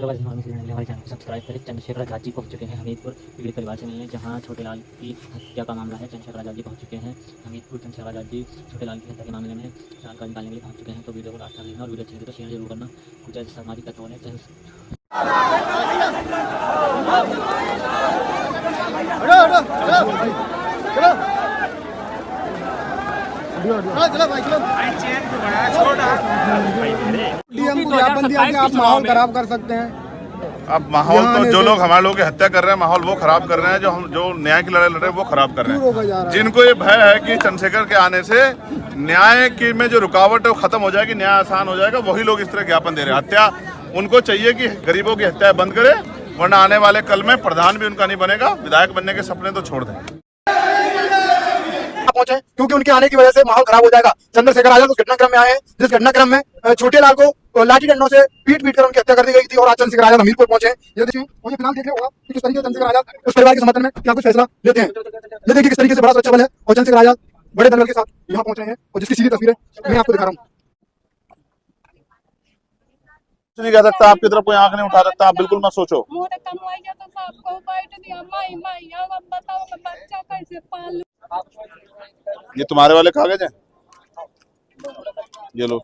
Hello guys, हमारे channel को subscribe करें। चंद्रशेखर आजाद जी पहुंच चुके हैं हमीरपुर पीड़ित परिवार से मिलने, जहां छोटे लाल की हत्या का मामला है। चंद्रशेखर आजाद जी पहुंच चुके हैं हमीरपुर। चंद्रशेखर आजाद जी छोटे लाल की हत्या के मामले में जानकारी निकालने के लिए पहुंच चुके हैं। तो वीडियो को लास्ट तक देखना और वीडियो अच्छी लगे तो शेयर जरूर करना। कुछ ऐसे सामाजिक तत्व है आप माहौल खराब कर सकते हैं। अब माहौल तो जो लोग हमारे लोगों की हत्या कर रहे हैं, माहौल वो खराब कर रहे हैं। जो न्याय की लड़ाई लड़ रहे हैं वो खराब कर रहे हैं। जिनको ये भय है कि चंद्रशेखर के आने से न्याय की में जो रुकावट है वो खत्म हो जाएगी, न्याय आसान हो जाएगा, वही लोग इस तरह ज्ञापन दे रहे हैं। हत्या उनको चाहिए कि गरीबों की हत्या बंद करे, वरना आने वाले कल में प्रधान भी उनका नहीं बनेगा। विधायक बनने के सपने तो छोड़ दें। पहुंचे क्योंकि उनके आने की वजह से माहौल खराब हो जाएगा। चंद्रशेखर आजाद उस घटनाक्रम में आए हैं जिस घटनाक्रम में छोटे लाल को लाठी डंडों से पीट कर उनकी हत्या कर दी गई थी, और आज चंद्रशेखर आजाद हमीरपुर पहुंचे। ये देखिए, और ये फिलहाल देख रहे होगा कि किस तरीके से चंद्रशेखर आजाद उस परिवार के समर्थन में क्या कुछ फैसला लेते हैं। ये देखिए किस तरीके से बड़ा सुरक्षा बल है और चंद्रशेखर आजाद बड़े दलबल के साथ यहाँ पहुंच रहे हैं, और जिसकी सीधी तस्वीरें मैं आपको दिखा रहा हूँ। नहीं कह सकता, आपकी तरफ कोई आंख नहीं उठा सकता, आप बिल्कुल मत सोचो। ये तुम्हारे वाले कागज हैं, ये लो।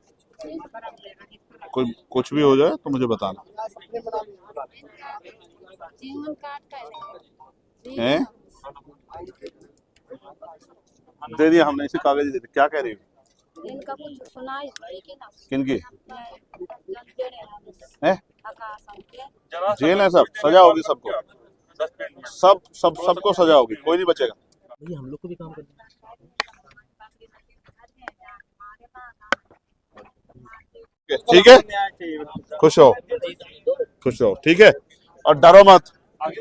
कोई कुछ भी हो जाए तो मुझे बताना। हैं? दे दिया हमने, इसे कागज दे दिए। क्या कह रही हो? इनका कुछ सुनाई किनकी है? जेल है, सब सजा होगी, सबको सबको सजा होगी, कोई नहीं बचेगा। हम लोग को भी काम करना ठीक है, खुश रहो, ठीक है। और डरो मत,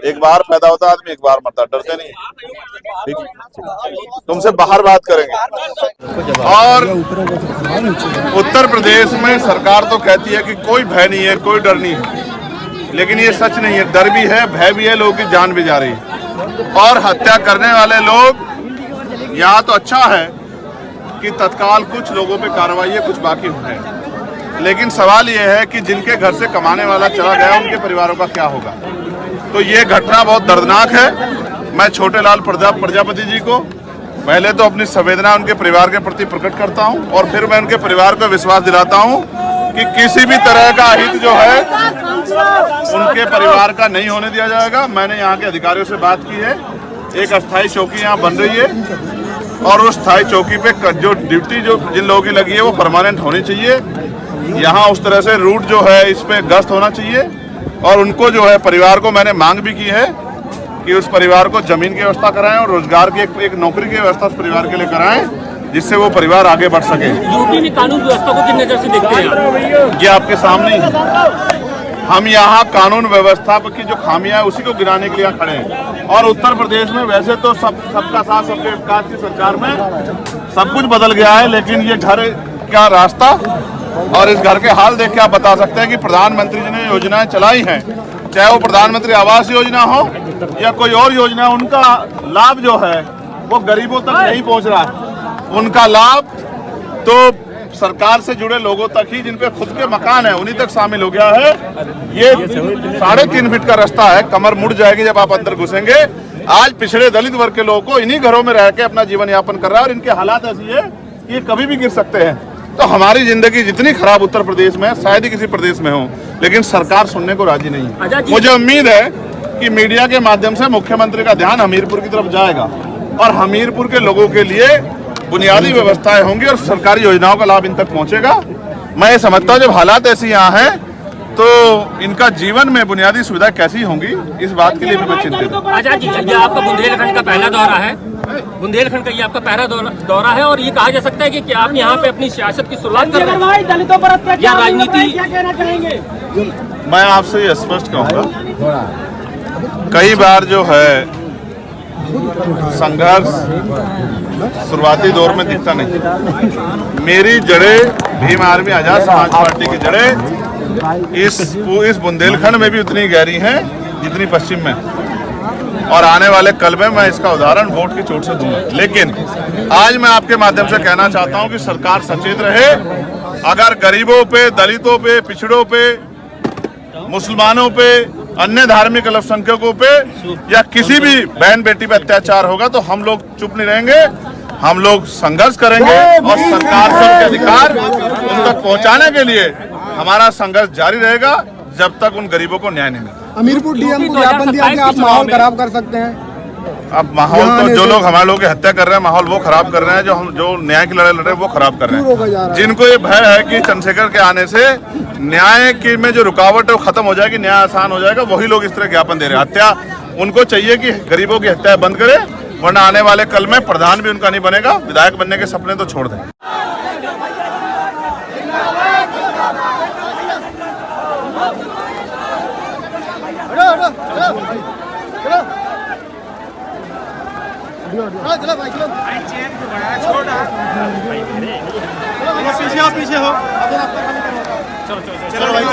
एक बार पैदा होता आदमी, एक बार मरता, डरते नहीं, ठीक है। तुमसे बाहर बात करेंगे। और उत्तर प्रदेश में सरकार तो कहती है कि कोई भय नहीं है, कोई डर नहीं है, लेकिन ये सच नहीं है। डर भी है, भय भी है, लोगों की जान भी जा रही है। और हत्या करने वाले लोग, यहाँ तो अच्छा है कि तत्काल कुछ लोगों पे कार्रवाई है, कुछ बाकी है, लेकिन सवाल ये है कि जिनके घर से कमाने वाला चला गया, उनके परिवारों का क्या होगा। तो ये घटना बहुत दर्दनाक है। मैं छोटे लाल प्रजापति जी को पहले तो अपनी संवेदना उनके परिवार के प्रति प्रकट करता हूं, और फिर मैं उनके परिवार को विश्वास दिलाता हूं कि किसी भी तरह का अहित जो है उनके परिवार का नहीं होने दिया जाएगा। मैंने यहाँ के अधिकारियों से बात की है, एक अस्थायी चौकी यहाँ बन रही है, और उस स्थायी चौकी पे जो ड्यूटी जो जिन लोगों की लगी है वो परमानेंट होनी चाहिए। यहाँ उस तरह से रूट जो है इस पे गश्त होना चाहिए, और उनको जो है परिवार को मैंने मांग भी की है कि उस परिवार को जमीन की व्यवस्था कराएं और रोजगार की एक नौकरी की व्यवस्था उस परिवार के लिए कराएं, जिससे वो परिवार आगे बढ़ सके। यूपी में कानून व्यवस्था को किस नजर से देखते हैं? ये आपके सामने ही हम यहाँ कानून व्यवस्था की जो खामियां है उसी को गिराने के लिए खड़े हैं। और उत्तर प्रदेश में वैसे तो सबका साथ सबके विकास की सरकार में सब कुछ बदल गया है, लेकिन ये घर का रास्ता और इस घर के हाल देख के आप बता सकते हैं कि प्रधानमंत्री जी ने योजनाएं चलाई हैं, चाहे वो प्रधानमंत्री आवास योजना हो या कोई और योजना, उनका लाभ जो है वो गरीबों तक नहीं पहुंच रहा है। उनका लाभ तो सरकार से जुड़े लोगों तक ही, जिन पे खुद के मकान है, उन्हीं तक शामिल हो गया है। ये 3.5 फीट का रास्ता है, कमर मुड़ जाएगी जब आप अंदर घुसेंगे। आज पिछड़े दलित वर्ग के लोगों को इन्हीं घरों में रह के अपना जीवन यापन कर रहा है, और इनके हालात ऐसी है कि ये कभी भी गिर सकते हैं। तो हमारी जिंदगी जितनी खराब उत्तर प्रदेश में है, शायद ही किसी प्रदेश में हो, लेकिन सरकार सुनने को राजी नहीं है। मुझे उम्मीद है कि मीडिया के माध्यम से मुख्यमंत्री का ध्यान हमीरपुर की तरफ जाएगा, और हमीरपुर के लोगों के लिए बुनियादी व्यवस्थाएं होंगी और सरकारी योजनाओं का लाभ इन तक पहुंचेगा। मैं ये समझता हूँ जब हालात ऐसी यहाँ हैं तो इनका जीवन में बुनियादी सुविधा कैसी होंगी, इस बात के लिए भी मैं चिंतित हूँ। आजाद जी, ये आपका बुंदेलखंड का पहला दौरा है, बुंदेलखंड का ये आपका पहला दौरा है, और ये कहा जा सकता है कि आप यहाँ पे अपनी सियासत की शुरुआत कर रहे हैं, दलितों पर या राजनीति? मैं आपसे ये स्पष्ट कहूँगा, कई बार जो है संघर्ष शुरुआती दौर में दिखता नहीं। मेरी जड़ें भीम आर्मी आजाद समाज पार्टी की जड़ें इस बुंदेलखंड में भी उतनी गहरी हैं जितनी पश्चिम में, और आने वाले कल में मैं इसका उदाहरण वोट की चोट से दूंगा। लेकिन आज मैं आपके माध्यम से कहना चाहता हूं कि सरकार सचेत रहे। अगर गरीबों पे, दलितों पे, पिछड़ों पे मुसलमानों पे, अन्य धार्मिक अल्पसंख्यकों पे या किसी भी बहन बेटी पे अत्याचार होगा तो हम लोग चुप नहीं रहेंगे। हम लोग संघर्ष करेंगे और सरकार से उनके अधिकार उन तक पहुंचाने के लिए हमारा संघर्ष जारी रहेगा जब तक उन गरीबों को न्याय नहीं मिलता। हमीरपुर डीएम को ज्ञापन दिया कि आप माहौल खराब कर सकते हैं। अब माहौल तो जो लोग हमारे लोगों की हत्या कर रहे हैं, माहौल वो खराब कर रहे हैं, जो न्याय की लड़ाई लड़ रहे हैं वो खराब कर रहे हैं। जिनको ये भय है कि चंद्रशेखर के आने से न्याय की में जो रुकावट है वो खत्म हो जाएगी, न्याय आसान हो जाएगा, वही लोग इस तरह ज्ञापन दे रहे हैं। हत्या उनको चाहिए कि गरीबों की हत्या बंद करे, वरना आने वाले कल में प्रधान भी उनका नहीं बनेगा, विधायक बनने के सपने तो छोड़ दें। पीछे हो चलो बेटे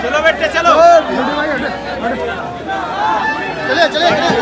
चलो बेटे चलो चलिए